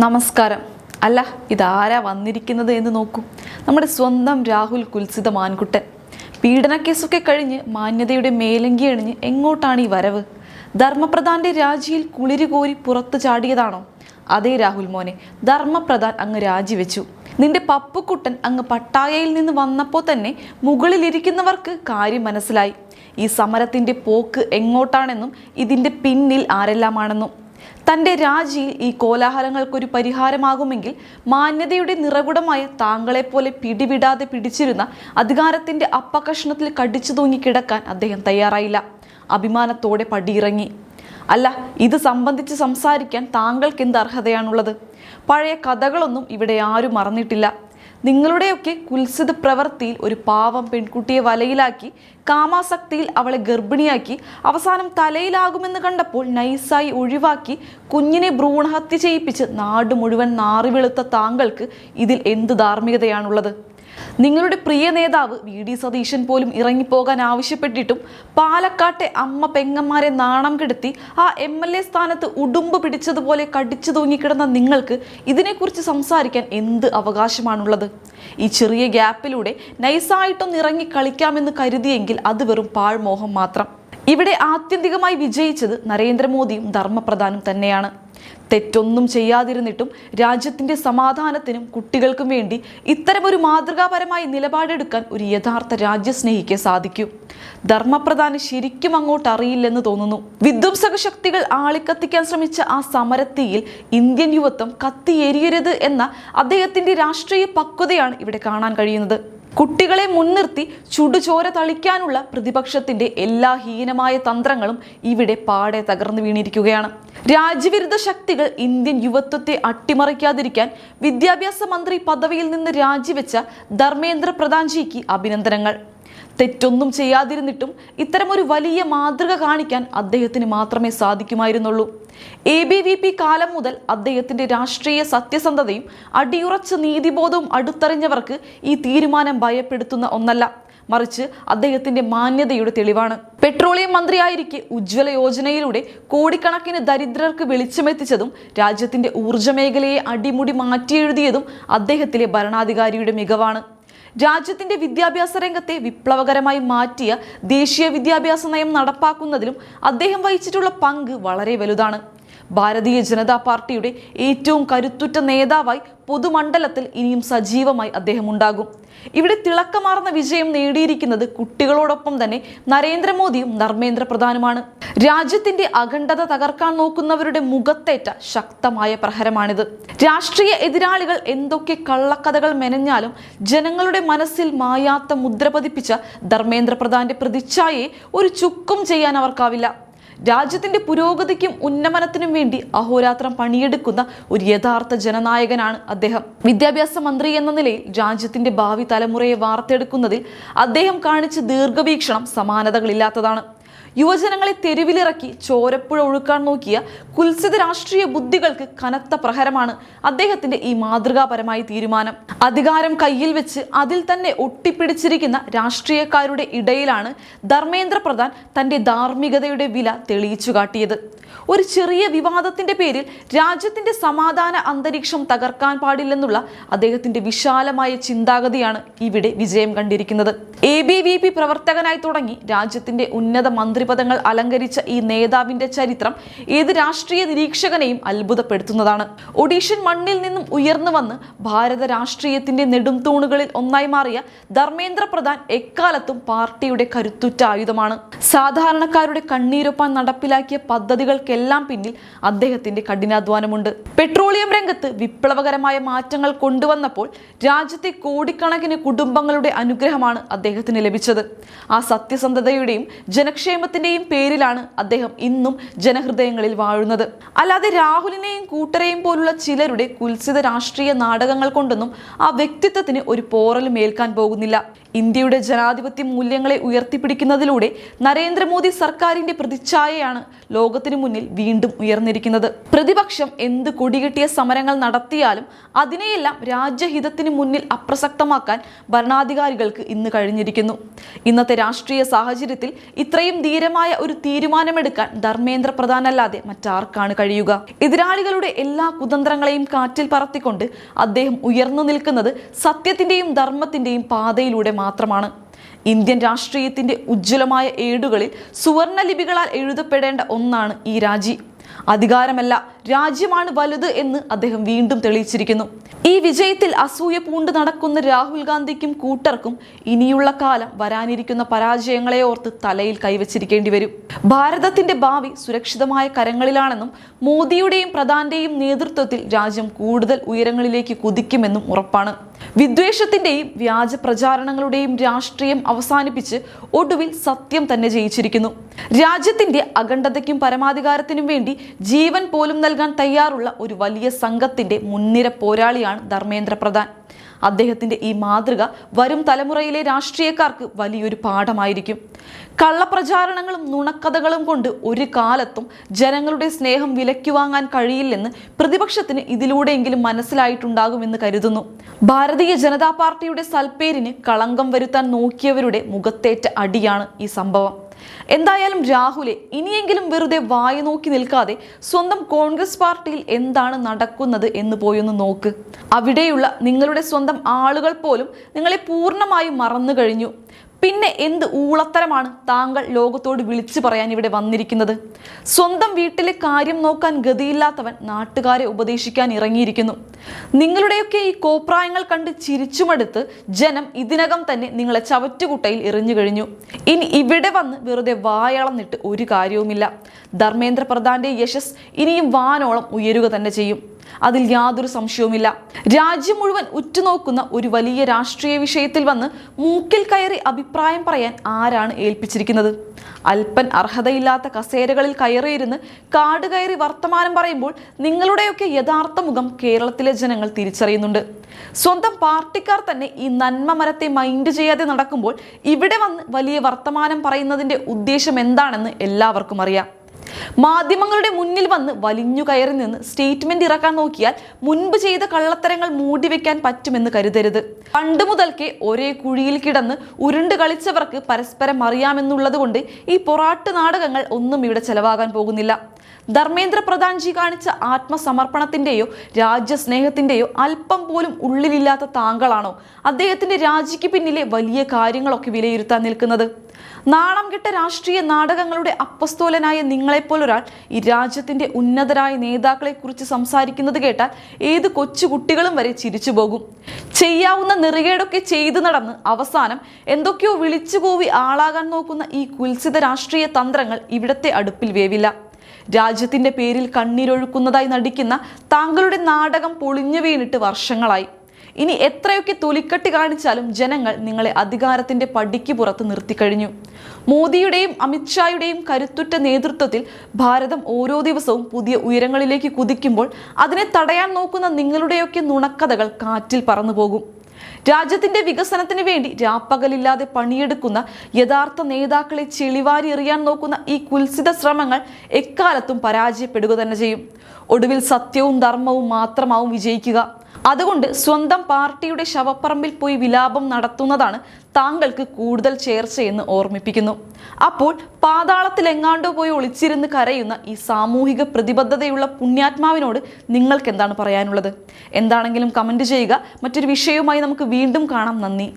നമസ്കാരം. അല്ല, ഇതാരാ വന്നിരിക്കുന്നത് എന്ന് നോക്കൂ. നമ്മുടെ സ്വന്തം രാഹുൽ കുൽസിത മാൻകുട്ടൻ. പീഡനക്കേസൊക്കെ കഴിഞ്ഞ് മാന്യതയുടെ മേലങ്കി അണിഞ്ഞ് എങ്ങോട്ടാണ് ഈ വരവ്? ധർമ്മപ്രധാന്റെ രാജിയിൽ കുളിര് കോരി പുറത്തു ചാടിയതാണോ? അതേ രാഹുൽ മോനെ, ധർമ്മപ്രധാൻ അങ്ങ് രാജിവെച്ചു. നിന്റെ പപ്പുക്കുട്ടൻ അങ്ങ് പട്ടായയിൽ നിന്ന് വന്നപ്പോൾ തന്നെ മുകളിലിരിക്കുന്നവർക്ക് കാര്യം മനസ്സിലായി. ഈ സമരത്തിന്റെ പോക്ക് എങ്ങോട്ടാണെന്നും ഇതിന്റെ പിന്നിൽ ആരെല്ലാമാണെന്നും. തൻ്റെ രാജിയിൽ ഈ കോലാഹലങ്ങൾക്കൊരു പരിഹാരമാകുമെങ്കിൽ മാന്യതയുടെ നിറകുടമായ താങ്കളെപ്പോലെ പിടിവിടാതെ പിടിച്ചിരുന്ന അധികാരത്തിൻ്റെ അപ്പകഷ്ണത്തിൽ കടിച്ചു തൂങ്ങിക്കിടക്കാൻ അദ്ദേഹം തയ്യാറായില്ല. അഭിമാനത്തോടെ പടിയിറങ്ങി. അല്ല, ഇത് സംബന്ധിച്ച് സംസാരിക്കാൻ താങ്കൾക്ക് എന്ത് അർഹതയാണുള്ളത്? പഴയ കഥകളൊന്നും ഇവിടെ ആരും മറന്നിട്ടില്ല. നിങ്ങളുടെയൊക്കെ കുൽസിത പ്രവൃത്തിയിൽ ഒരു പാവം പെൺകുട്ടിയെ വലയിലാക്കി കാമാസക്തിയിൽ അവളെ ഗർഭിണിയാക്കി അവസാനം തലയിലാകുമെന്ന് കണ്ടപ്പോൾ നൈസായി ഒഴിവാക്കി കുഞ്ഞിനെ ഭ്രൂണഹത്യ ചെയ്യിപ്പിച്ച് നാട് മുഴുവൻ നാറിവെളുത്ത താങ്കൾക്ക് ഇതിൽ എന്ത് ധാർമ്മികതയാണുള്ളത്? നിങ്ങളുടെ പ്രിയ നേതാവ് VD സതീശൻ പോലും ഇറങ്ങിപ്പോകാൻ ആവശ്യപ്പെട്ടിട്ടും പാലക്കാട്ടെ അമ്മ പെങ്ങന്മാരെ നാണം കെടുത്തി ആ MLA സ്ഥാനത്ത് ഉടുമ്പ് പിടിച്ചതുപോലെ കടിച്ചു തൂങ്ങിക്കിടന്ന നിങ്ങൾക്ക് ഇതിനെക്കുറിച്ച് സംസാരിക്കാൻ എന്ത് അവകാശമാണുള്ളത്? ഈ ചെറിയ ഗ്യാപ്പിലൂടെ നൈസായിട്ടൊന്ന് ഇറങ്ങി കളിക്കാമെന്ന് കരുതിയെങ്കിൽ അത് വെറും പാഴ്മോഹം മാത്രം. ഇവിടെ ആത്യന്തികമായി വിജയിച്ചത് നരേന്ദ്രമോദിയും ധർമ്മപ്രധാനും തന്നെയാണ്. തെറ്റൊന്നും ചെയ്യാതിരുന്നിട്ടും രാജ്യത്തിൻ്റെ സമാധാനത്തിനും കുട്ടികൾക്കും വേണ്ടി ഇത്തരമൊരു മാതൃകാപരമായ നിലപാടെടുക്കാൻ ഒരു യഥാർത്ഥ രാജ്യസ്നേഹിക്ക് സാധിക്കൂ. ധർമ്മപ്രധാന് ശരിക്കും അങ്ങോട്ട് അറിയില്ലെന്ന് തോന്നുന്നു. വിധ്വംസക ശക്തികൾ ആളിക്കത്തിക്കാൻ ശ്രമിച്ച ആ സമരത്തിയിൽ ഇന്ത്യൻ യുവത്വം കത്തിയെരിയരുത് എന്ന അദ്ദേഹത്തിൻ്റെ രാഷ്ട്രീയ പക്വതയാണ് ഇവിടെ കാണാൻ കഴിയുന്നത്. കുട്ടികളെ മുൻനിർത്തി ചുടുചോര തളിക്കാനുള്ള പ്രതിപക്ഷത്തിന്റെ എല്ലാ ഹീനമായ തന്ത്രങ്ങളും ഇവിടെ പാടെ തകർന്നു വീണിരിക്കുകയാണ്. രാജ്യവിരുദ്ധ ശക്തികൾ ഇന്ത്യൻ യുവത്വത്തെ അട്ടിമറിക്കാതിരിക്കാൻ വിദ്യാഭ്യാസ മന്ത്രി പദവിയിൽ നിന്ന് രാജിവെച്ച ധർമ്മേന്ദ്ര പ്രധാൻജിക്ക് അഭിനന്ദനങ്ങൾ. തെറ്റൊന്നും ചെയ്യാതിരുന്നിട്ടും ഇത്തരമൊരു വലിയ മാതൃക കാണിക്കാൻ അദ്ദേഹത്തിന് മാത്രമേ സാധിക്കുമായിരുന്നുള്ളൂ. ABVP കാലം മുതൽ അദ്ദേഹത്തിന്റെ രാഷ്ട്രീയ സത്യസന്ധതയും അടിയുറച്ച നീതിബോധവും അടുത്തറിഞ്ഞവർക്ക് ഈ തീരുമാനം ഭയപ്പെടുത്തുന്ന ഒന്നല്ല, മറിച്ച് അദ്ദേഹത്തിന്റെ മാന്യതയുടെ തെളിവാണ്. പെട്രോളിയം മന്ത്രിയായിരിക്കെ ഉജ്ജ്വല യോജനയിലൂടെ കോടിക്കണക്കിന് ദരിദ്രർക്ക് വെളിച്ചമെത്തിച്ചതും രാജ്യത്തിന്റെ ഊർജ്ജ മേഖലയെ അടിമുടി മാറ്റിയെഴുതിയതും അദ്ദേഹത്തിലെ ഭരണാധികാരിയുടെ മികവാണ്. രാജ്യത്തിന്റെ വിദ്യാഭ്യാസ രംഗത്തെ വിപ്ലവകരമായി മാറ്റിയ ദേശീയ വിദ്യാഭ്യാസ നയം നടപ്പാക്കുന്നതിലും അദ്ദേഹം വഹിച്ചിട്ടുള്ള പങ്ക് വളരെ വലുതാണ്. ഭാരതീയ ജനതാ പാർട്ടിയുടെ ഏറ്റവും കരുത്തുറ്റ നേതാവായി പൊതുമണ്ഡലത്തിൽ ഇനിയും സജീവമായി അദ്ദേഹം ഉണ്ടാകും. ഇവിടെ തിളക്കമാർന്ന വിജയം നേടിയിരിക്കുന്നത് കുട്ടികളോടൊപ്പം തന്നെ നരേന്ദ്രമോദിയും ധർമ്മേന്ദ്ര പ്രധാനുമാണ്. രാജ്യത്തിന്റെ അഖണ്ഡത തകർക്കാൻ നോക്കുന്നവരുടെ മുഖത്തേറ്റ ശക്തമായ പ്രഹരമാണിത്. രാഷ്ട്രീയ എതിരാളികൾ എന്തൊക്കെ കള്ളക്കഥകൾ മെനഞ്ഞാലും ജനങ്ങളുടെ മനസ്സിൽ മായാത്ത മുദ്ര പതിപ്പിച്ച ധർമ്മേന്ദ്ര പ്രധാന്റെ പ്രതിച്ഛായയെ ഒരു ചുക്കും ചെയ്യാൻ അവർക്കാവില്ല. രാജ്യത്തിന്റെ പുരോഗതിക്കും ഉന്നമനത്തിനും വേണ്ടി അഹോരാത്രം പണിയെടുക്കുന്ന ഒരു യഥാർത്ഥ ജനനായകനാണ് അദ്ദേഹം. വിദ്യാഭ്യാസ മന്ത്രി എന്ന നിലയിൽ രാജ്യത്തിന്റെ ഭാവി തലമുറയെ വാർത്തെടുക്കുന്നതിൽ അദ്ദേഹം കാണിച്ച ദീർഘവീക്ഷണം സമാനതകളില്ലാത്തതാണ്. യുവജനങ്ങളെ തെരുവിലിറക്കി ചോരപ്പുഴ ഒഴുക്കാൻ നോക്കിയ കുൽസിത രാഷ്ട്രീയ ബുദ്ധികൾക്ക് കനത്ത പ്രഹരമാണ് അദ്ദേഹത്തിന്റെ ഈ മാതൃകാപരമായ തീരുമാനം. അധികാരം കയ്യിൽ വെച്ച് അതിൽ തന്നെ ഒട്ടിപ്പിടിച്ചിരിക്കുന്ന രാഷ്ട്രീയക്കാരുടെ ഇടയിലാണ് ധർമ്മേന്ദ്ര പ്രധാൻ തന്റെ ധാർമ്മികതയുടെ വില തെളിയിച്ചു കാട്ടിയത്. ഒരു ചെറിയ വിവാദത്തിന്റെ പേരിൽ രാജ്യത്തിന്റെ സമാധാന അന്തരീക്ഷം തകർക്കാൻ പാടില്ലെന്നുള്ള അദ്ദേഹത്തിന്റെ വിശാലമായ ചിന്താഗതിയാണ് ഇവിടെ വിജയം കണ്ടിരിക്കുന്നത്. ABVP പ്രവർത്തകനായി തുടങ്ങി രാജ്യത്തിന്റെ ഉന്നത മന്ത്രിപദങ്ങൾ അലങ്കരിച്ച ഈ നേതാവിന്റെ ചരിത്രം ഏത് രാഷ്ട്രീയ നിരീക്ഷകനെയും അത്ഭുതപ്പെടുത്തുന്നതാണ്. ഒഡീഷൻ മണ്ണിൽ നിന്നും ഉയർന്നു വന്ന് ഭാരത രാഷ്ട്രീയത്തിന്റെ നെടും തൂണുകളിൽ ഒന്നായി മാറിയ ധർമ്മേന്ദ്ര പ്രധാൻ എക്കാലത്തും പാർട്ടിയുടെ കരുത്തുറ്റ ആയുധമാണ്. സാധാരണക്കാരുടെ കണ്ണീരൊപ്പാൻ നടപ്പിലാക്കിയ പദ്ധതികൾക്കെല്ലാം പിന്നിൽ അദ്ദേഹത്തിന്റെ കഠിനാധ്വാനമുണ്ട്. പെട്രോളിയം രംഗത്ത് വിപ്ലവകരമായ മാറ്റങ്ങൾ കൊണ്ടുവന്നപ്പോൾ രാജ്യത്തെ കോടിക്കണക്കിന് കുടുംബങ്ങളുടെ അനുഗ്രഹമാണ് അദ്ദേഹത്തിന് ലഭിച്ചത്. ആ സത്യസന്ധതയുടെയും ജനക്ഷേമത്തിന്റെയും പേരിലാണ് അദ്ദേഹം ഇന്നും ജനഹൃദയങ്ങളിൽ വാഴുന്നത്. അല്ലാതെ രാഹുലിനെയും കൂട്ടരെയും പോലുള്ള ചിലരുടെ കുൽസിത രാഷ്ട്രീയ നാടകങ്ങൾ കൊണ്ടൊന്നും ആ വ്യക്തിത്വത്തിന് ഒരു പോറലും ഏൽക്കാൻ പോകുന്നില്ല. ഇന്ത്യയുടെ ജനാധിപത്യ മൂല്യങ്ങളെ ഉയർത്തിപ്പിടിക്കുന്നതിലൂടെ നരേന്ദ്രമോദി സർക്കാരിന്റെ പ്രതിച്ഛായയാണ് ലോകത്തിനു മുന്നിൽ വീണ്ടും ഉയർന്നിരിക്കുന്നത്. പ്രതിപക്ഷം എന്ത് കൊടികെട്ടിയ സമരങ്ങൾ നടത്തിയാലും അതിനെയെല്ലാം രാജ്യഹിതത്തിന് മുന്നിൽ അപ്രസക്തമാക്കാൻ ഭരണാധികാരികൾക്ക് ഇന്ന് കഴിഞ്ഞിരിക്കുന്നു. ഇന്നത്തെ രാഷ്ട്രീയ സാഹചര്യത്തിൽ ഇത്രയും ധീരമായ ഒരു തീരുമാനമെടുക്കാൻ ധർമ്മേന്ദ്ര പ്രധാൻ അല്ലാതെ മറ്റാർക്കാണ് കഴിയുക? എതിരാളികളുടെ എല്ലാ കുതന്ത്രങ്ങളെയും കാറ്റിൽ പറത്തിക്കൊണ്ട് അദ്ദേഹം ഉയർന്നു നിൽക്കുന്നത് സത്യത്തിന്റെയും ധർമ്മത്തിന്റെയും പാതയിലൂടെ മാത്രമാണ്. ഇന്ത്യൻ രാഷ്ട്രീയത്തിന്റെ ഉജ്ജ്വലമായ ഏടുകളിൽ സുവർണ ലിപികളാൽ എഴുതപ്പെടേണ്ട ഒന്നാണ് ഈ രാജി. അധികാരമല്ല, രാജ്യമാണ് വലുത് എന്ന് അദ്ദേഹം വീണ്ടും തെളിയിച്ചിരിക്കുന്നു. ഈ വിജയത്തിൽ അസൂയ പൂണ്ട് നടക്കുന്ന രാഹുൽ ഗാന്ധിക്കും കൂട്ടർക്കും ഇനിയുള്ള കാലം വരാനിരിക്കുന്ന പരാജയങ്ങളെ ഓർത്ത് തലയിൽ കൈവച്ചിരിക്കേണ്ടി വരും. ഭാരതത്തിന്റെ ഭാവി സുരക്ഷിതമായ കരങ്ങളിലാണെന്നും മോദിയുടെയും പ്രധാന്റെയും നേതൃത്വത്തിൽ രാജ്യം കൂടുതൽ ഉയരങ്ങളിലേക്ക് കുതിക്കുമെന്നും ഉറപ്പാണ്. വിദ്വേഷത്തിന്റെയും വ്യാജ പ്രചാരണങ്ങളുടെയും രാഷ്ട്രീയം അവസാനിപ്പിച്ച് ഒടുവിൽ സത്യം തന്നെ ജയിച്ചിരിക്കുന്നു. രാജ്യത്തിന്റെ അഖണ്ഡതയ്ക്കും പരമാധികാരത്തിനും വേണ്ടി ജീവൻ പോലും നൽകാൻ തയ്യാറുള്ള ഒരു വലിയ സംഘത്തിന്റെ മുൻനിര പോരാളിയാണ് ധർമ്മേന്ദ്ര പ്രധാൻ. അദ്ദേഹത്തിന്റെ ഈ മാതൃക വരും തലമുറയിലെ രാഷ്ട്രീയക്കാർക്ക് വലിയൊരു പാഠമായിരിക്കും. കള്ളപ്രചാരണങ്ങളും നുണക്കഥകളും കൊണ്ട് ഒരു കാലത്തും ജനങ്ങളുടെ സ്നേഹം വിലയ്ക്ക് വാങ്ങാൻ കഴിയില്ലെന്ന് പ്രതിപക്ഷത്തിന് ഇതിലൂടെയെങ്കിലും മനസ്സിലായിട്ടുണ്ടാകുമെന്ന് കരുതുന്നു. ഭാരതീയ ജനതാ പാർട്ടിയുടെ സൽപ്പേരിന് കളങ്കം വരുത്താൻ നോക്കിയവരുടെ മുഖത്തേറ്റ അടിയാണ് ഈ സംഭവം. എന്തായാലും രാഹുലെ, ഇനിയെങ്കിലും വെറുതെ വായ നോക്കി നിൽക്കാതെ സ്വന്തം കോൺഗ്രസ് പാർട്ടിയിൽ എന്താണ് നടക്കുന്നത് എന്ന് പോയൊന്ന് നോക്ക്. അവിടെയുള്ള നിങ്ങളുടെ സ്വന്തം ആളുകൾ പോലും നിങ്ങളെ പൂർണ്ണമായും മറന്നു കഴിഞ്ഞു. പിന്നെ എന്ത് ഊളത്തരമാണ് താങ്കൾ ലോകത്തോട് വിളിച്ചു പറയാൻ ഇവിടെ വന്നിരിക്കുന്നത്? സ്വന്തം വീട്ടിലെ കാര്യം നോക്കാൻ ഗതിയില്ലാത്തവൻ നാട്ടുകാരെ ഉപദേശിക്കാൻ ഇറങ്ങിയിരിക്കുന്നു. നിങ്ങളുടെയൊക്കെ ഈ കോപ്രായങ്ങൾ കണ്ട് ചിരിച്ചുമടുത്ത് ജനം ഇതിനകം തന്നെ നിങ്ങളെ ചവറ്റുകുട്ടയിൽ എറിഞ്ഞു കഴിഞ്ഞു. ഇനി ഇവിടെ വന്ന് വെറുതെ വായളന്നിട്ട് ഒരു കാര്യവുമില്ല. ധർമ്മേന്ദ്ര പ്രധാന്റെ യശസ് ഇനിയും വാനോളം ഉയരുക തന്നെ ചെയ്യും. അതിൽ യാതൊരു സംശയവുമില്ല. രാജ്യം മുഴുവൻ ഉറ്റുനോക്കുന്ന ഒരു വലിയ രാഷ്ട്രീയ വിഷയത്തിൽ വന്ന് മൂക്കിൽ കയറി അഭിപ്രായം പറയാൻ ആരാണ് ഏൽപ്പിച്ചിരിക്കുന്നത്? അല്പൻ അർഹതയില്ലാത്ത കസേരകളിൽ കയറിയിരുന്ന് കാട് കയറി വർത്തമാനം പറയുമ്പോൾ നിങ്ങളുടെയൊക്കെ യഥാർത്ഥ മുഖം കേരളത്തിലെ ജനങ്ങൾ തിരിച്ചറിയുന്നുണ്ട്. സ്വന്തം പാർട്ടിക്കാർ തന്നെ ഈ നന്മ മരത്തെ മൈൻഡ് ചെയ്യാതെ നടക്കുമ്പോൾ ഇവിടെ വന്ന് വലിയ വർത്തമാനം പറയുന്നതിന്റെ ഉദ്ദേശം എന്താണെന്ന് എല്ലാവർക്കും അറിയാം. മാധ്യമങ്ങളുടെ മുന്നിൽ വന്ന് വലിഞ്ഞു കയറി നിന്ന് സ്റ്റേറ്റ്മെന്റ് ഇറക്കാൻ നോക്കിയാൽ മുൻപ് ചെയ്ത കള്ളത്തരങ്ങൾ മൂടിവെക്കാൻ പറ്റുമെന്ന് കരുതരുത്. പണ്ട് മുതൽക്കേ ഒരേ കുഴിയിൽ കിടന്ന് ഉരുണ്ട് കളിച്ചവർക്ക് പരസ്പരം അറിയാമെന്നുള്ളത് കൊണ്ട് ഈ പൊറാട്ട് നാടകങ്ങൾ ഒന്നും ഇവിടെ ചെലവാകാൻ പോകുന്നില്ല. ധർമ്മേന്ദ്ര പ്രധാൻജി കാണിച്ച ആത്മസമർപ്പണത്തിന്റെയോ രാജ്യസ്നേഹത്തിന്റെയോ അല്പം പോലും ഉള്ളിലില്ലാത്ത താങ്കളാണോ അദ്ദേഹത്തിന്റെ രാജിക്ക് പിന്നിലെ വലിയ കാര്യങ്ങളൊക്കെ വിലയിരുത്താൻ നിൽക്കുന്നത്? നാണം കെട്ട രാഷ്ട്രീയ നാടകങ്ങളുടെ അപ്പസ്തോലനായ നിങ്ങളെപ്പോലൊരാൾ ഈ രാജ്യത്തിന്റെ ഉന്നതരായ നേതാക്കളെ കുറിച്ച് സംസാരിക്കുന്നത് കേട്ടാൽ ഏത് കൊച്ചുകുട്ടികളും വരെ ചിരിച്ചു പോകും. ചെയ്യാവുന്ന നെറുകേടൊക്കെ ചെയ്തു നടന്ന് അവസാനം എന്തൊക്കെയോ വിളിച്ചുകൂവി ആളാകാൻ നോക്കുന്ന ഈ കുൽസിത രാഷ്ട്രീയ തന്ത്രങ്ങൾ ഇവിടത്തെ അടുപ്പിൽ വേവില്ല. രാജ്യത്തിന്റെ പേരിൽ കണ്ണീരൊഴുക്കുന്നതായി നടിക്കുന്ന താങ്കളുടെ നാടകം പൊളിഞ്ഞു വീണിട്ട് വർഷങ്ങളായി. ഇനി എത്രയൊക്കെ തൊലിക്കട്ടി കാണിച്ചാലും ജനങ്ങൾ നിങ്ങളെ അധികാരത്തിന്റെ പടിക്ക് പുറത്ത് നിർത്തിക്കഴിഞ്ഞു. മോദിയുടെയും അമിത്ഷായുടെയും കരുത്തുറ്റ നേതൃത്വത്തിൽ ഭാരതം ഓരോ ദിവസവും പുതിയ ഉയരങ്ങളിലേക്ക് കുതിക്കുമ്പോൾ അതിനെ തടയാൻ നോക്കുന്ന നിങ്ങളുടെയൊക്കെ നുണക്കഥകൾ കാറ്റിൽ പറന്നു പോകും. രാജ്യത്തിന്റെ വികസനത്തിന് വേണ്ടി രാപ്പകലില്ലാതെ പണിയെടുക്കുന്ന യഥാർത്ഥ നേതാക്കളെ ചെളിവാരി എറിയാൻ നോക്കുന്ന ഈ കുൽസിത ശ്രമങ്ങൾ എക്കാലത്തും പരാജയപ്പെടുക തന്നെ ചെയ്യും. ഒടുവിൽ സത്യവും ധർമ്മവും മാത്രമാവും വിജയിക്കുക. അതുകൊണ്ട് സ്വന്തം പാർട്ടിയുടെ ശവപ്പറമ്പിൽ പോയി വിലാപം നടത്തുന്നതാണ് താങ്കൾക്ക് കൂടുതൽ ചേർച്ചയെന്ന് ഓർമ്മിപ്പിക്കുന്നു. അപ്പോൾ പാതാളത്തിൽ എങ്ങാണ്ടോ പോയി ഒളിച്ചിരുന്ന് കരയുന്ന ഈ സാമൂഹിക പ്രതിബദ്ധതയുള്ള പുണ്യാത്മാവിനോട് നിങ്ങൾക്ക് എന്താണ് പറയാനുള്ളത്? എന്താണെങ്കിലും കമന്റ് ചെയ്യുക. മറ്റൊരു വിഷയവുമായി നമുക്ക് വീണ്ടും കാണാം. നന്ദി.